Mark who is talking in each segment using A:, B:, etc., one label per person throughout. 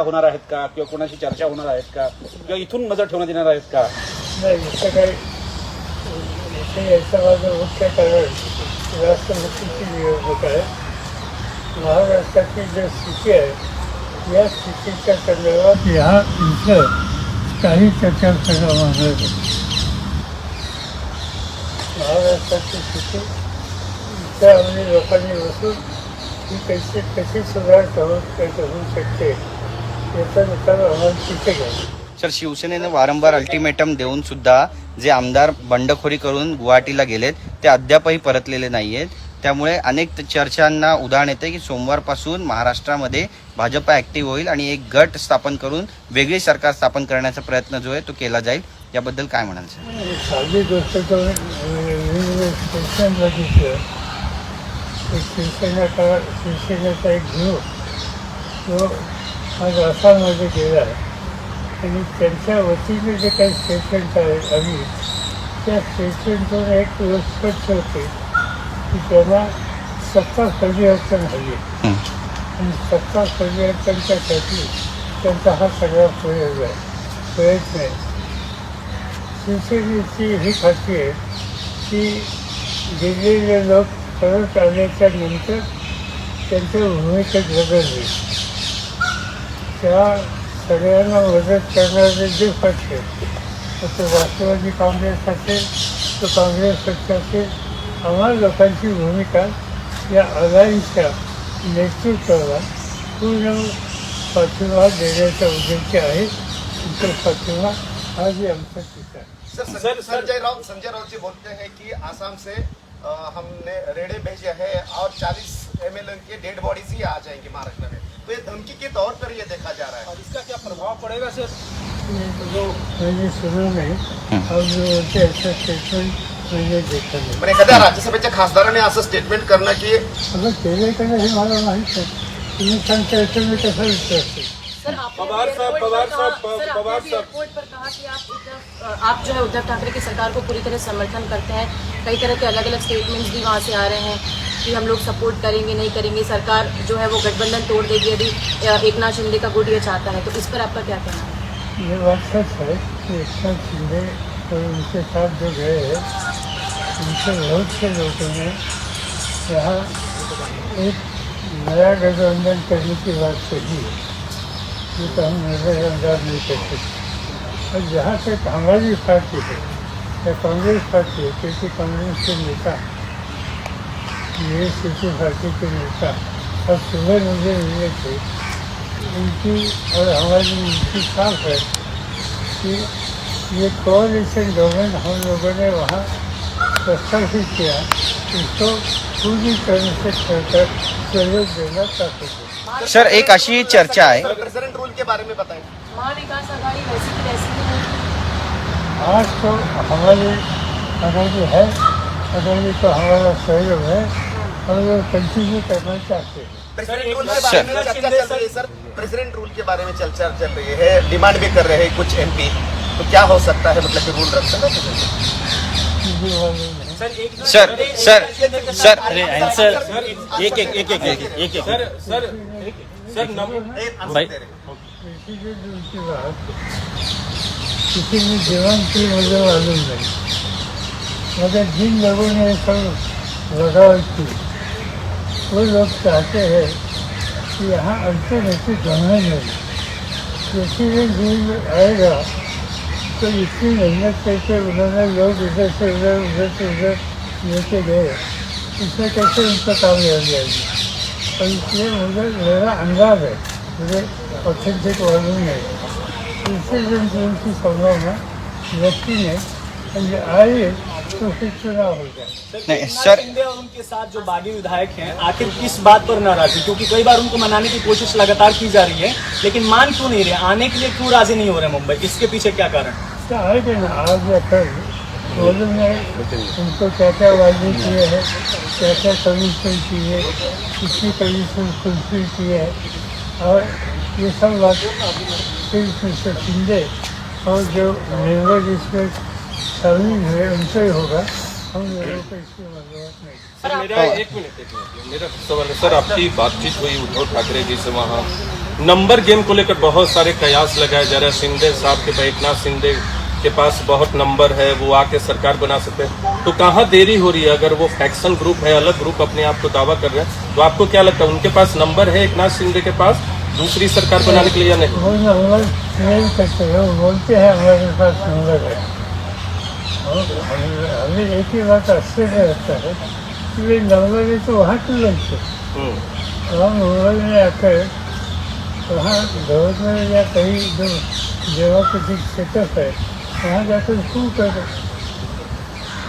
A: होणार आहेत का किंवा कोणाशी चर्चा होणार आहेत का किंवा इथून नजर ठेवण्यात येणार आहेत का?
B: नहीं, इससे काही ऐसा वादा मुख्य कारण राष्ट्रपति की निवडणूक आहे. महाराष्ट्राची जो स्थिती आहे या स्थितीच्या संदर्भात यहाँ इथं काही चर्चा करणं मागलं नाही. महाराष्ट्राची स्थिती इथं आम्ही लोकांनी बसून ही कशी सुधार होऊ शकते याचा विचार आम्हाला तिथे घ्यायचा.
C: सर, शिवसेनेने वारंवार अल्टिमेटम देऊन सुद्धा जे आमदार बंडखोरी करून गुवाहाटीला गेलेत ते अद्यापही परतलेले नाहीयेत. त्यामुळे अनेक चर्चांना उधाण येते की सोमवारपासून महाराष्ट्रामध्ये भाजपा ऍक्टिव्ह होईल आणि एक गट स्थापन करून वेगळी सरकार स्थापन करण्याचा प्रयत्न जो आहे तो केला जाईल. याबद्दल काय म्हणाल सर?
B: साधी गोष्ट करून स्टेशन बघितलं शिवसेनेचा एक ग्रुप तो आज आसाममध्ये गेला आहे आणि त्यांच्या वतीने जे काही स्टेटमेंट आहेत आम्ही त्या स्टेटमेंटवर एक स्पष्ट होते की त्यांना सत्ता परिवर्तन हवी आणि सत्ता परिवर्तनासाठी त्यांचा हा सगळा प्रयत्न आहे. शिवसेनेची ही खात्री आहे की गेलेले लोक परत आल्याच्या नंतर त्यांच्या भूमिकेत बदल होईल. त्या सगळ्यांना मदत करणारे जे पक्ष तो राष्ट्रवादी काँग्रेस असेल तो काँग्रेस पक्ष असेल आम्हा लोकांची भूमिका या अलायन्सच्या नेतृत्वाला पूर्ण पाठिंबा देण्याचा उद्देश आहे. तो पाठिंबा आज ही आमचा चित्र आहे.
D: संजय राउत जी बोलते हैं कि आसाम से हमने रेड़े भेजे हैं और 40 MLA के डेड बॉडीज ही आ जाएंगी महाराष्ट्र में, तो ये धमकी के तौर पर ये देखा जा रहा है.
A: और इसका क्या प्रभाव पड़ेगा सर?
B: मैंने सुना नहीं और जो होते ऐसा स्टेटमेंट मैंने देखा नहीं.
D: पण एखाद्या राज्यसभेच्या खासदाराने असं स्टेटमेंट करणं की
B: अगर केले का हे मला माहीत आहे. तुम्ही सांगता याचं मी कसं विचारते.
E: सर, आपने
A: पवार साहब
E: एयरपोर्ट पर कहा कि आप जो है उद्धव ठाकरे की सरकार को पूरी तरह समर्थन करते हैं. कई तरह के अलग अलग स्टेटमेंट्स भी वहाँ से आ रहे हैं कि हम लोग सपोर्ट करेंगे नहीं करेंगे, सरकार जो है वो गठबंधन तोड़ देगी यदि एकनाथ शिंदे का गुट ये चाहता है. तो इस पर आपका क्या कहना है?
B: ये बात सच है कि एकनाथ शिंदे और उनके साथ जो गए हैं उनसे बहुत से लोगों ने यहाँ एक नया गठबंधन करने की बात कही ये तो हम नजरअंदाज नहीं कर सकते. और जहाँ तक हमारी पार्टी है या कांग्रेस पार्टी है क्योंकि कांग्रेस के नेता ये सिटी पार्टी के नेता और सुबह मुझे मिले थे उनकी और हमारी उनकी साफ है कि ये कोalition गवर्नमेंट हम लोगों ने वहाँ प्रस्तावित किया इसको पूरी तरह से सरकार सहयोग देना चाहते थे.
C: सर, एक अशी चर्चा आहे
D: प्रेसिडेंट रूल के बारे में बताएं.
E: महाविकास आघाड़ी वैसी की वैसी ही नहीं.
B: आज तो हमारी आघाड़ी है, आघाड़ी को हमारा सहयोग है और वो कंटिन्यू करना चाहते हैं.
D: प्रेसिडेंट रूल के बारे में चर्चा चल रही है सर. प्रेसिडेंट रूल के बारे में चर्चा चल रही है, डिमांड भी कर रहे हैं कुछ MP. तो क्या हो सकता है, मतलब कि रूल रख सकते हैं?
C: सर सर सर
A: अरे सर एक
C: भाई
B: प्रेसिडेंट रूल की बात किसी भी जवान की मुझे मालूम नहीं, मगर जिन लोगों ने सब लगावट की वो लोग चाहते हैं कि यहाँ अल्टरनेटिव गवर्नमेंट नहीं. प्रेसिडेंट रूल आएगा तो इतनी मेहनत करके उन्होंने लोग इधर से उधर लेके गए इसमें कैसे उनका कामयाब जाएगी. और इसलिए मुझे मेरा अंदाज है, मुझे ऑथेंटिक मालूम नहीं. प्रेसिडेंट रूल की संभावना व्यक्ति ने आई तो फिर चुनाव हो जाए.
C: नहीं सर,
A: शिंदे और उनके साथ जो बागी विधायक हैं आखिर किस बात पर नाराज है? क्योंकि कई बार उनको मनाने की कोशिश लगातार की जा रही है लेकिन मान क्यों नहीं रहे, आने के लिए क्यों राजी नहीं हो रहे मुंबई? इसके पीछे क्या कारण?
B: आएगा ना आज या कल मालूम है उनको क्या क्या वादे किए हैं, क्या क्या कमीशन किए, कितनी कमीशन फुलफिल किए है और ये सब बात फिर मिस्टर शिंदे और जो मेंबर इसमें शामिल हुए उनसे ही होगा. हम लोगों को इसकी मजबूत नहीं.
F: सर मेरा एक मिनट मेरा सवाल है सर, आपकी बातचीत हुई उद्धव ठाकरे जी से वहाँ नंबर गेम को लेकर बहुत सारे कयास लगाए जा रहे हैं। शिंदे साहब के, एकनाथ शिंदे के पास बहुत नंबर है, वो आके सरकार बना सकते हैं, तो कहाँ देरी हो रही है? अगर वो फैक्शन ग्रुप है, अलग ग्रुप अपने आप को दावा कर रहे हैं, तो आपको क्या लगता है उनके पास नंबर है एकनाथ शिंदे के पास दूसरी सरकार बनाने के लिए या नहीं?
B: वो नंबर नहीं करते हैं, वो बोलते हैं हमारे पास नंबर है। हमें एक ही बात आश्चर्य रहता है कि वे नंबर है तो वहाँ क्यों लगते? हम मुंबई में आकर वहाँ गवर्नर या कहीं जो डेमोक्रेटिक सेटअप है वहाँ जाकर क्यों कर?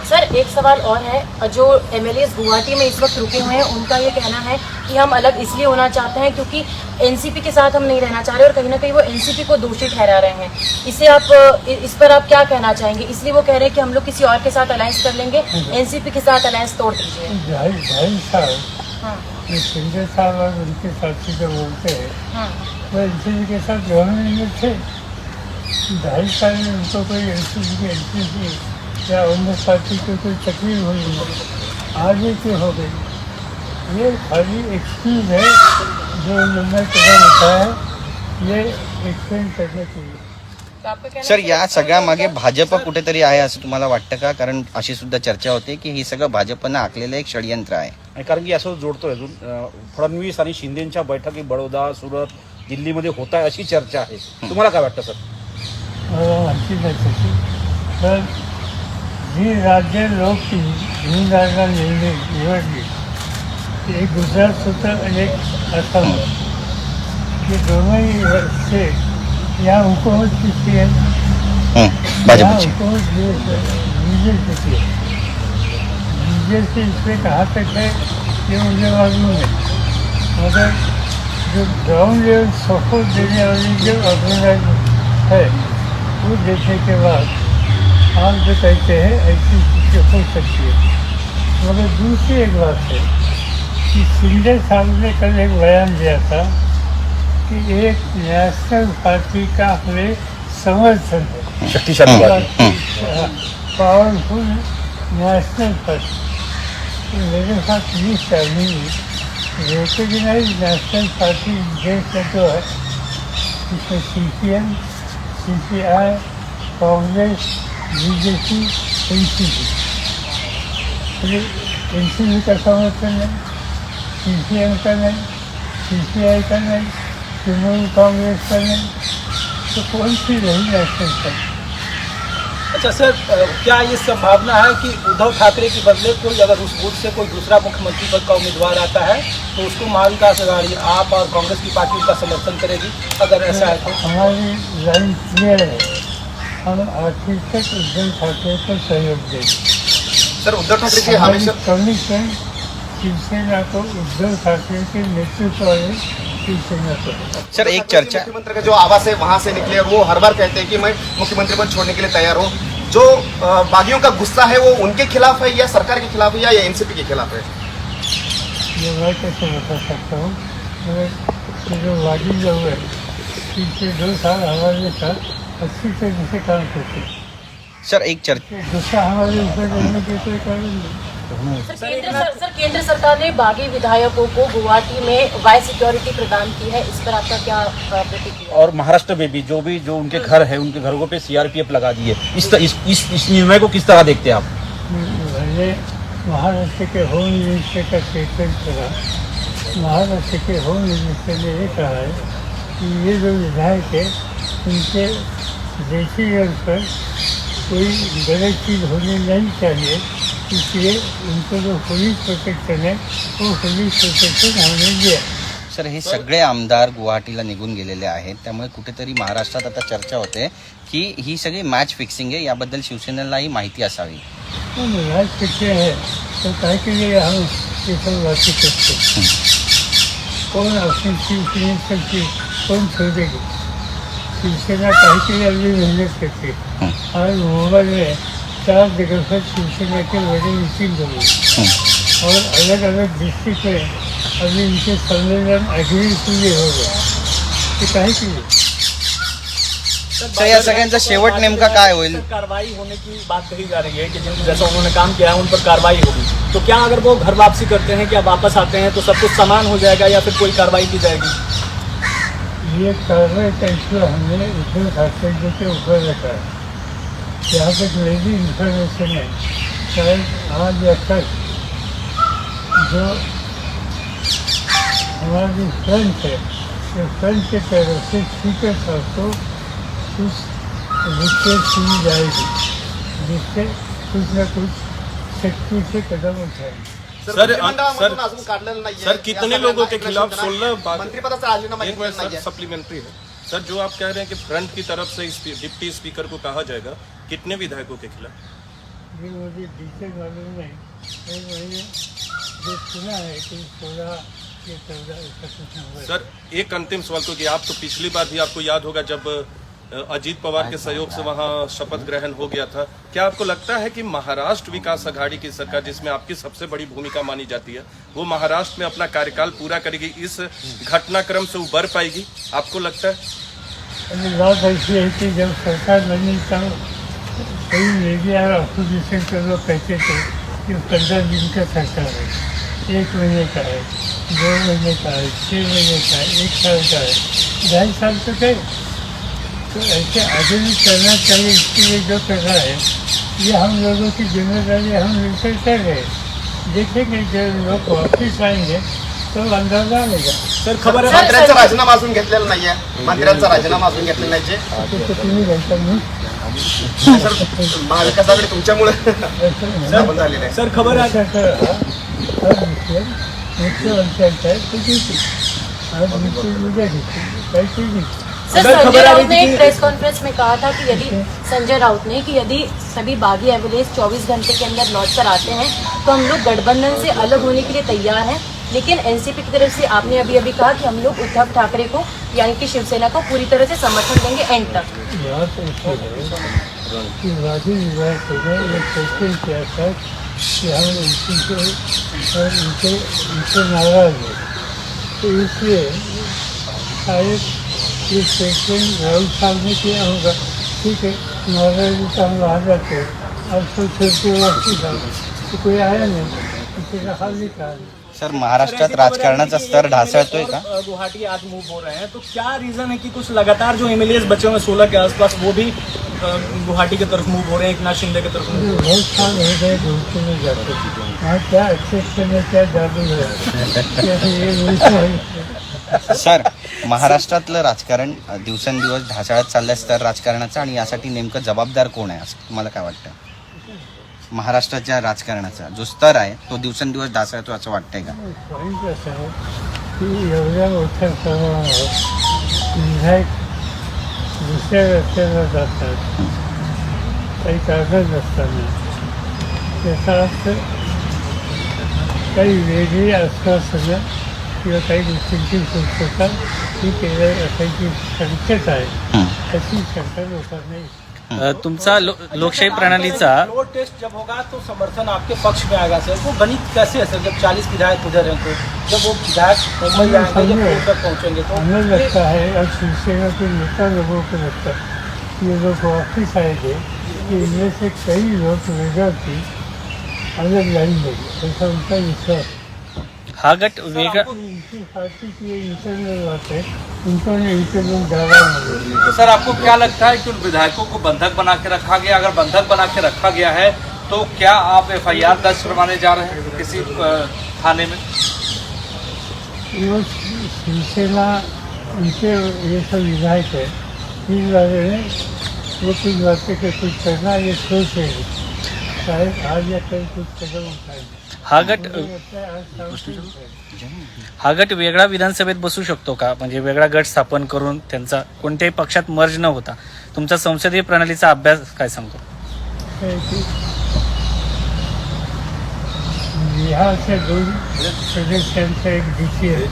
E: सर एक सवाल और है, जो एमएलएस गुवाहाटी में इस वक्त रुके हुए हैं उनका ये कहना है कि हम अलग इसलिए होना चाहते हैं क्योंकि एनसीपी के साथ हम नहीं रहना चाह रहे और कहीं ना कहीं वो एनसीपी को दोषी ठहरा रहे हैं। इसे आप इस पर आप क्या कहना चाहेंगे? इसलिए वो कह रहे हैं कि हम लोग किसी और के साथ अलायंस कर लेंगे, एनसीपी के साथ अलायंस तोड़ दीजिए।
B: ढाई साल
E: हाँ
B: ये शिंदे साहब और उनके साथी जो बोलते हैं
E: हाँ
B: वो एनसीपी के साथ गवर्नमेंट में थे। 2.5 साल में उनको कोई एनसीपी या अन्य पार्टी को कोई तकलीफ हुई नहीं, आगे क्यों हो गई? ये खाली एक्सक्यूज है जो उन्होंने कदम उठाया है, ये एक्सप्लेन करने के लिए।
E: तो आपका कहना
C: सर या सगळ्यामागे भाजप कुठेतरी आहे असं तुम्हाला वाटतं का? कारण अशी सुद्धा चर्चा होते की हे सगळं भाजपनं आखलेलं एक षडयंत्र आहे.
G: आणि कारण की असं जोडतोय अजून फडणवीस आणि शिंदेच्या बैठकी बडोदा, सुरत, दिल्लीमध्ये होत आहे अशी चर्चा आहे. तुम्हाला काय वाटतं सर?
B: मला माहिती नाही त्याची, पण जी राज्य लोक हिंदुराजांना निवडली एक गुजरात होतं आणि एक आसाम होतं. ये दोनों स्टेट या हुकूमत किसकी है?
C: भाजपची.
B: हुकूमत बीजेपी की है। बीजेपी इसमें कहाँ तक है ये मुझे मालूम है, मगर जो ग्राउंड लेवल सपोर्ट देने वाली जो ऑर्गेनाइज है वो देखने के बाद आप जो कहते हैं ऐसी चीज़ें हो सकती है। मगर दूसरी एक बात है कि शिंदे साहब ने कल एक बयान दिया था कि एक नेशनल पार्टी का हमें समर्थन है,
G: शक्तिशाली पार्टी.
B: Powerful national party. तो मेरे साथ लिस्ट आदमी रिकग्नाइज नेशनल पार्टी देश में जो है इसमें CPM, CPI, Congress, BJP, NCP. NCP का समर्थन नहीं, CPM का नहीं, CPI का नहीं, तृणमूल कांग्रेस का नहीं, तो कौन सी रही नेशनल पार्टी?
A: अच्छा सर, क्या ये संभावना है कि उद्धव ठाकरे के बदले कोई अगर उस बूथ से कोई दूसरा मुख्यमंत्री पद का उम्मीदवार आता है तो उसको महाविकास आघाड़ी आप और कांग्रेस की पार्टी उसका समर्थन करेगी? अगर ऐसा है तो
B: हमारी लाइन क्लियर है, हम आखिर तक उद्धव ठाकरे को सहयोग देंगे।
D: सर उद्धव ठाकरे जी हमेशा
B: कमीशन शिवसेना को उद्धव ठाकरे के नेतृत्व वाले शिवसेना को।
C: सर एक चर्चा
D: मुख्यमंत्री का जो आवास है वहां से निकले और वो हर बार कहते हैं कि मैं मुख्यमंत्री पद छोड़ने के लिए तैयार हूँ। जो बागियों का गुस्सा है वो उनके खिलाफ है या सरकार के खिलाफ है या एनसीपी के खिलाफ है?
B: ये मैं कैसे बता सकता हूँ, मगर जो बागी लोग हैं पिछले 2 साल हमारे साथ अच्छी तरह से काम करते हैं।
C: सर एक चर्चा
B: गुस्सा हमारे ऊपर रहने के कोई कारण नहीं।
E: सर केंद्र सरकार ने बागी विधायकों को गुवाहाटी में वाई सिक्योरिटी प्रदान की है, इस पर आपका क्या प्रतिक्रिया?
G: और महाराष्ट्र में भी जो उनके घर है उनके घरों पे CRPF लगा दी है. इस निर्णय को किस तरह देखते हैं आप?
B: मैंने महाराष्ट्र के होम मिनिस्टर का स्टेटमेंट करा। महाराष्ट्र के होम मिनिस्टर ने ये कहा है कि ये जो विधायक है उनके देशी जल पर कोई गलत चीज़ होनी नहीं चाहिए, इसलिए उनको जो पुलिस प्रोटेक्शन है वो पुलिस प्रोटेक्शन हमने दिया।
C: सर हे सगळे आमदार गुवाहाटीला निघून गेलेले आहेत, त्यामुळे कुठेतरी महाराष्ट्रात आता चर्चा होते की ही सगळी मॅच फिक्सिंग आहे, याबद्दल शिवसेनेलाही माहिती असावी.
B: मॅच फिक्सिंग है तो काय के लिए हम ये सब बातें करते? कौन अपनी चीफ मिनिस्टर की कौन छोड़ेगी? शिवसेना काहे के लिए अभी मेहनत करती है। आज मुंबई में 4 जगह पर शिवसेना के बड़े मीटिंग हो गई और अलग अलग डिस्ट्रिक्ट में अभी इनके सम्मेलन अग्रीपुरी हो गए। ये काहे के लिए?
C: तर या सगळ्यांचा शेवट नेमका काय होईल?
A: कार्रवाई होने की बात कही जा रही है कि जिन जैसा उन्होंने काम किया है उन पर कार्रवाई होगी, तो क्या अगर वो घर वापसी करते हैं, क्या वापस आते हैं तो सब कुछ समान हो जाएगा या फिर कोई कार्रवाई की जाएगी?
B: ये कार्रवाई का इशू हमने उद्धव ठाकरे जी के ऊपर रखा है। यहाँ तक मेरी इंफॉर्मेशन है, शायद आज या कल जो हमारी फ्रंट है, तो फ्रंट के तरफ से स्पीकर साहब को कुछ रिक्वेस्ट की जाएगी, जिससे कुछ न कुछ सख्ती से कदम उठाएंगे।
F: सर,
D: मंत्रिमंडळामधून अजून काढलेलं नाहीये।
F: सर, कितने लोगों के खिलाफ 16
D: मंत्रिपदाचा राजीनामा
F: एक
D: घेतलेला
F: मिनट सर,
D: नाहीये।
F: सप्लीमेंट्री है सर, जो आप कह रहे हैं कि फ्रंट की तरफ से डिप्टी स्पीकर को कहा जाएगा, कितने विधायकों के खिलाफ?
B: ये मुझे डिटेल मालूम नहीं, मैंने जो सुना है कि 16 या 14 ऐसा कुछ नंबर।
F: सर, एक अंतिम सवाल, क्योंकि आप तो पिछली बार भी आपको याद होगा जब अजीत पवार के सहयोग से वहां शपथ ग्रहण हो गया था, क्या आपको लगता है कि महाराष्ट्र विकास आघाड़ी की सरकार, जिसमें आपकी सबसे बड़ी भूमिका मानी जाती है, वो महाराष्ट्र में अपना कार्यकाल पूरा करेगी, इस घटनाक्रम से उबर पाएगी, आपको लगता है?
B: अभी बात ऐसी है कि जब सरकार बनी तब कई मीडिया और अपोजिशन के लोग कहते थे कि 15 दिन का सरकार है, 1 महीने का है, 2 महीने का है, 6 महीने का है, 1 साल का है, 2.5 साल तो है। तो ऐसे आगे भी करना चाहिए। इसके लिए जो कर रहा है ये हम लोगों की जिम्मेदारी, हम मिलकर कर रहे हैं। देखेंगे जब लोग वापस आएंगे तो अंदाजा आएगा।
A: सर खबर है
D: मंत्र्यांचा राजीनामा अजून घेतलेला नाहीये, मंत्र्यांचा राजीनामा अजून घेतलेला नाहीये।
B: तो तुम्ही घ्यायचा नाही
D: सर, महाविकास आघाडी तुमच्यामुळे स्थापन झालेली आहे।
A: सर खबर है
B: मुख्यमंत्र्यांचा आहे तो घेतील आज घेतील, उद्या घेतील, काहीतरी घेतील।
E: सर, संजय राउत ने एक प्रेस कॉन्फ्रेंस में कहा था कि संजय राउत ने कि यदि सभी बागी एविडेंस 24 घंटे के अंदर लौट कर आते हैं तो हम लोग गठबंधन से अलग होने के लिए तैयार हैं। लेकिन एनसीपी की तरफ से आपने अभी अभी कहा कि हम लोग उद्धव ठाकरे को यानी कि शिवसेना को पूरी तरह से समर्थन देंगे एंड तक।
B: बात ऐसी है कि वादी विभाग ने एक फैसला किया था कि हम इनसे नाराज हैं, तो इसलिए शायद ये फैसले राहुल साहब ने किया होगा। ठीक है, नाराजगी का हम आ जाते हैं, अब तो छोटे वापस आए तो कोई आया नहीं, किसी का हाल नहीं कहा।
C: सर, महाराष्ट्रात राजकारणाचा स्तर ढासळतोय का?
A: गुवाहाटी आज मूव हो रहे हैं, तो क्या रीजन है कि कुछ लगातार जो एमएलए बचे हुए 16 के आसपास वो भी गुवाहाटी की तरफ मूव हो रहे हैं, एकनाथ शिंदे की तरफ मूव?
B: बहुत साल हो गए घूमते में जाते, वहाँ क्या एक्सेप्शन है, क्या जादू है, क्या ये वैसा है।
C: सर, महाराष्ट्रातलं राजकारण दिवसेंदिवस ढासळत चाललंय स्तर राजकारणाचा, आणि यासाठी नेमकं जबाबदार कोण आहे असं तुम्हाला काय वाटतं? महाराष्ट्राच्या राजकारणाचा जो स्तर आहे तो दिवसेंदिवस ढासळतो असं वाटतंय का?
B: पॉईंट असं आहे की एवढ्या मोठ्या प्रमाणावर विधायक दुसऱ्या रस्त्याला जातात काही कागद नसताना, त्याचा अर्थ काही वेगळी आश्वासनं किंवा काही गोष्टींची पूर्तता ही केल्या असायची शक्यता आहे, अशी शंका लोकांना येते।
H: तुमचा लोकशाही प्रणालीचा
A: फ्लोर टेस्ट जब होगा तो समर्थन आपके पक्ष में आएगा सर। वो गणित कैसे है सर, जब 40 विधायक उधर हैं तो जब वो विधायक मुंबई आएंगे जब फ्लोर तक पहुँचेंगे तो
B: हमें लगता है और शिवसेना के नेता लोगों को लगता है कि ये लोग वापस आएंगे कि इनमें से कई लोग वेगा की अलग लाइन लेंगे, ऐसा उनका विश्वास है।
H: हा गट वेगळा
B: इनकी पार्टी की ये इंटरनल बात है, उनको इंटरनल डाला
G: तो सर, आपको क्या लगता है कि उन विधायकों को बंधक बना के रखा गया? अगर बंधक बना के रखा गया है तो क्या आप FIR दर्ज करवाने जा रहे हैं किसी थाने में?
B: वो शिवसेना उनके ये सब विधायक है, इस बारे में वो कुछ बातें के कुछ करना ये सोच है, शायद आज या कल कुछ कदम उठाएंगे।
H: हा गट वेगळा विधानसभेत बसू शकतो का? म्हणजे वेगळा गट स्थापन करून त्यांचा कोणत्याही पक्षात मर्ज न होता तुमचा संसदीय प्रणालीचा अभ्यास काय सांगतो?
B: बिहारच्या 2 सदस्यांचा एक डीसी आहे,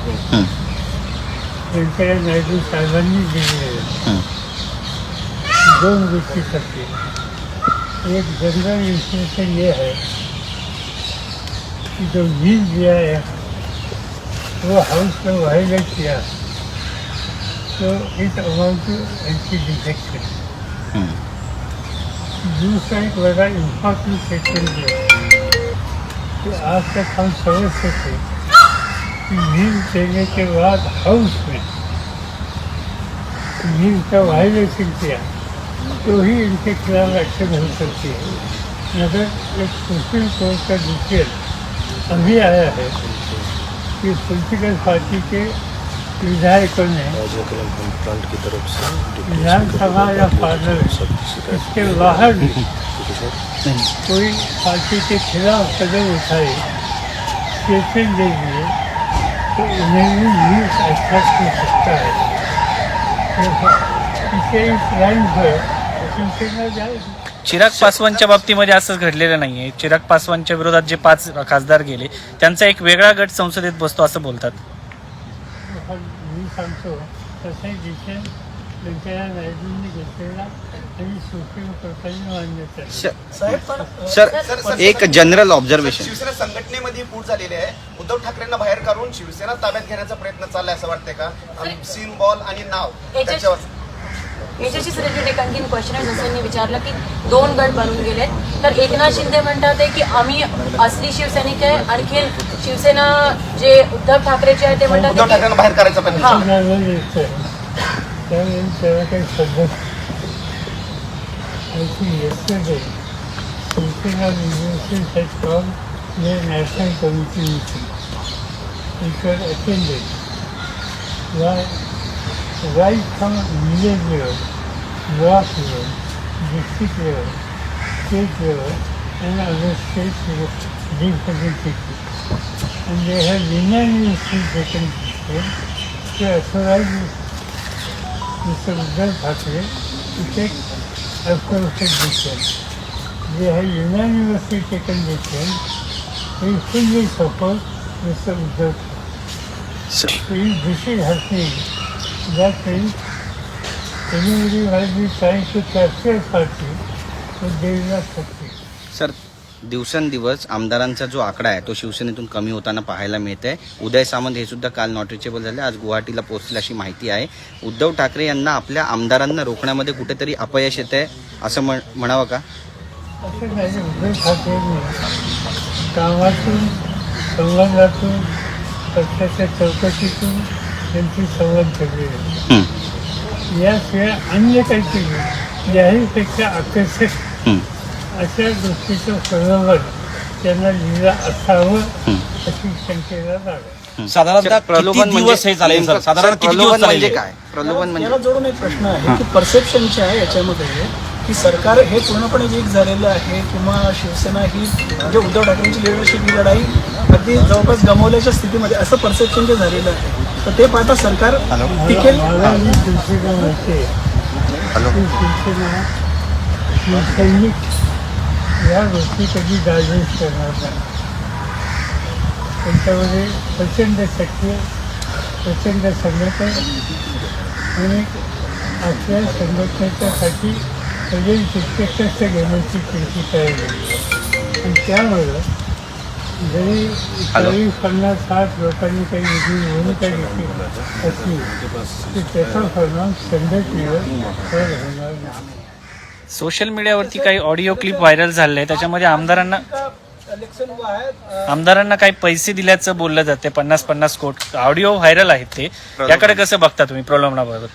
B: व्यंकय्या नायडू साहेबांनी दिलेले आहे 2 गोष्टीसाठी। एक जनरल इंस्ट्रक्शन ये है कि जो लीज दिया है वो हाउस में वायलेट किया तो इस अमाउंट एंटी डिटेक्शन। दूसरा एक बड़ा इम्पोर्टेंट सेक्शन दिया कि आज तक हम समझते थे कि लीज देने के बाद हाउस में जिनका वायलेशन किया तो ही इनके खिलाफ एक्शन हो सकती है। मगर एक सुप्रीम कोर्ट का डिसीजन अभी आया है कि पॉलिटिकल पार्टी के विधायकों ने विधानसभा या पार्लियामेंट इसके बाहर भी कोई पार्टी के खिलाफ कदम उठाए स्टेटमेंट देंगे तो उन्हें भी न्यूज़ अच्छा हो सकता है। इसे इस लाइन पर शिवसेना जाएगी।
H: चिराग पासवानच्या बाबतीमध्ये असं घडलेलं नाहीये. चिराग पासवानच्या विरोधात जे 5 खासदार गेले त्यांचा एक वेगळा गट संसदेत बसतो असं बोलतात.
B: मी सांगतो तसे डिसिजन व्यंकय्या नायडूंनी घेतलेला आणि सुप्रीम कोर्टाने मान्यता दिली.
A: साहेब पण
C: सर एक जनरल ऑब्झर्वेशन.
D: शिवसेना संघटनेमध्ये फूट झालेली आहे. उद्धव ठाकरेंना बाहेर काढून शिवसेना ताब्यात घेण्याचा प्रयत्न चाललाय असं वाटतंय का? सिम्बॉल आणि नाव त्याच्यावर
E: याच्याशीच रिलेटेड एक आणखीन क्वेश्चन आहे. जसं मी विचारलं की 2 गट बनून गेलेत, तर एकनाथ शिंदे म्हणतात आहे की आम्ही असली शिवसैनिक आहे. आणखी शिवसेना जे उद्धव ठाकरेचे आहे ते
D: उद्धव
E: म्हणतात
D: ठाकरेंना बाहेर करायचा प्रयत्न
E: हां.
B: त्यावेळी तेव्हा काही पद्धत yesterday Shinsena University had called their national committee meeting, which was attended right from village level, block level, district level, state level, and other state representatives. And they have unanimously taken decision to authorize Mr. Uddhav Thackeray to take appropriate decision. They have unanimously taken decision. We fully support Mr. Uddhav. So if this is happening, that means anybody might be trying to capture party, but they will not succeed.
C: Sir दिवसेंदिवस आमदारांचा जो आकडा आहे तो शिवसेनेतून कमी होताना पाहायला मिळत आहे. उदय सामंत हे सुद्धा काल नॉट रिचेबल झाले, आज गुवाहाटीला पोहोचले अशी माहिती आहे. उद्धव ठाकरे यांना आपल्या आमदारांना रोखण्यामध्ये कुठेतरी अपयश येत आहे असं म्हणावं का?
B: असं नाही. उद्धव ठाकरेंनी कामातून संवादातून पक्षाच्या चौकशीतून त्यांची संवाद ठेवलेले याशिवाय अन्य काहीतरी याहीपेक्षा आकर्षक अशा गोष्टीचं प्रलोभन त्यांना लिहिलं असावं अशी शंकेला लागेल.
G: साधारणतः
C: प्रलोभन
G: किती दिवस हे चालेल सर? साधारण किती दिवस
C: प्रलोभन म्हणजे
G: चालेल?
C: काय? प्रलोभन म्हणजे
A: याला जोडून एक प्रश्न आहे की परसेप्शनचे आहे याच्यामध्ये की सरकार हे पूर्णपणे वीक झालेलं आहे किंवा शिवसेना ही म्हणजे उद्धव ठाकरेंची लिडरशिप ही लढाई अगदी जवळपास गमावल्याच्या स्थितीमध्ये असं परसेप्शन जे झालेलं आहे. तर ते पाहता सरकार टिकेल.
B: मला ही शिवसेना माहिती आहे की शिवसेना सैनिक या गोष्टी कधी डायजेस्ट करणार नाही. त्यांच्यामध्ये प्रचंड शक्ती, प्रचंड संघटन आणि आपल्या संघटनेच्यासाठी सगळे तितके कष्ट घेण्याची त्यांची तयारी आहे. आणि त्यामुळं जरी 40-50-60 लोकांनी काही वेगळी भूमिका घेतली असली तर त्याचा परिणाम संघटनेवर होणार नाही.
H: सोशल मीडियावरती काही ऑडिओ क्लिप व्हायरल झाले आहे. त्याच्यामध्ये
A: इलेक्शन हुआ है
H: आमदारांना काही पैसे दिल्याचं बोललं जाते. 50-50 कोटी ऑडिओ व्हायरल आहेत ते. याकडे कसं बघता तुम्ही प्रलोभनाबाबत?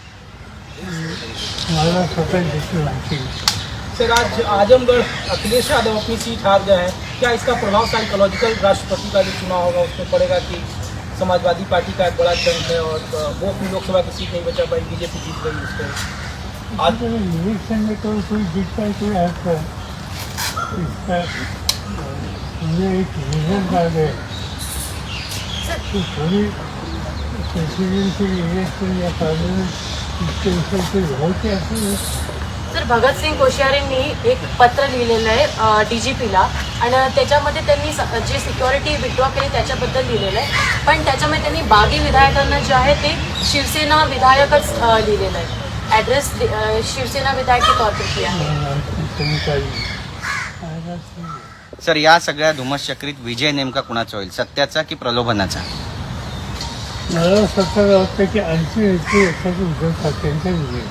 B: मला स्वतः देखील माहिती
A: सर आज आजमगढ़ अखिलेश यादव अपनी सीट हार गए हैं. क्या इसका प्रभाव साइकोलॉजिकल राष्ट्रपति का जो चुनाव होगा उसमें पड़ेगा कि समाजवादी पार्टी का एक बड़ा चंक है और वो अपनी लोकसभा की सीट नहीं बचा पाई, बीजेपी जीत गई उसको.
B: आज इलेक्शन में तो कोई जीतता है कोई हारता है. इसका मुझे एक रिजल्ट आ गए तो थोड़ी प्रेसिडेंशियल इलेक्शन या पार्लियामेंट इसके ऊपर कोई होते असेल.
E: तर भगतसिंग कोश्यारींनी एक पत्र लिहिलेलं आहे DGPला आणि त्याच्यामध्ये त्यांनी जे सिक्युरिटी विड्रॉ केली त्याच्याबद्दल लिहिलेलं आहे. पण त्याच्यामध्ये त्यांनी 22 विधायकांना जे आहे ते शिवसेना विधायकच लिहिलेलं आहे. ॲड्रेस शिवसेना विधायक के तौर पर किया है.
C: सर या सगळ्या धुमस चक्रीत विजय नेमका कुणाचा होईल, सत्याचा की प्रलोभनाचा?
B: मला स्वतः वाटतं की 80% उद्धव ठाकरेंचा विजय.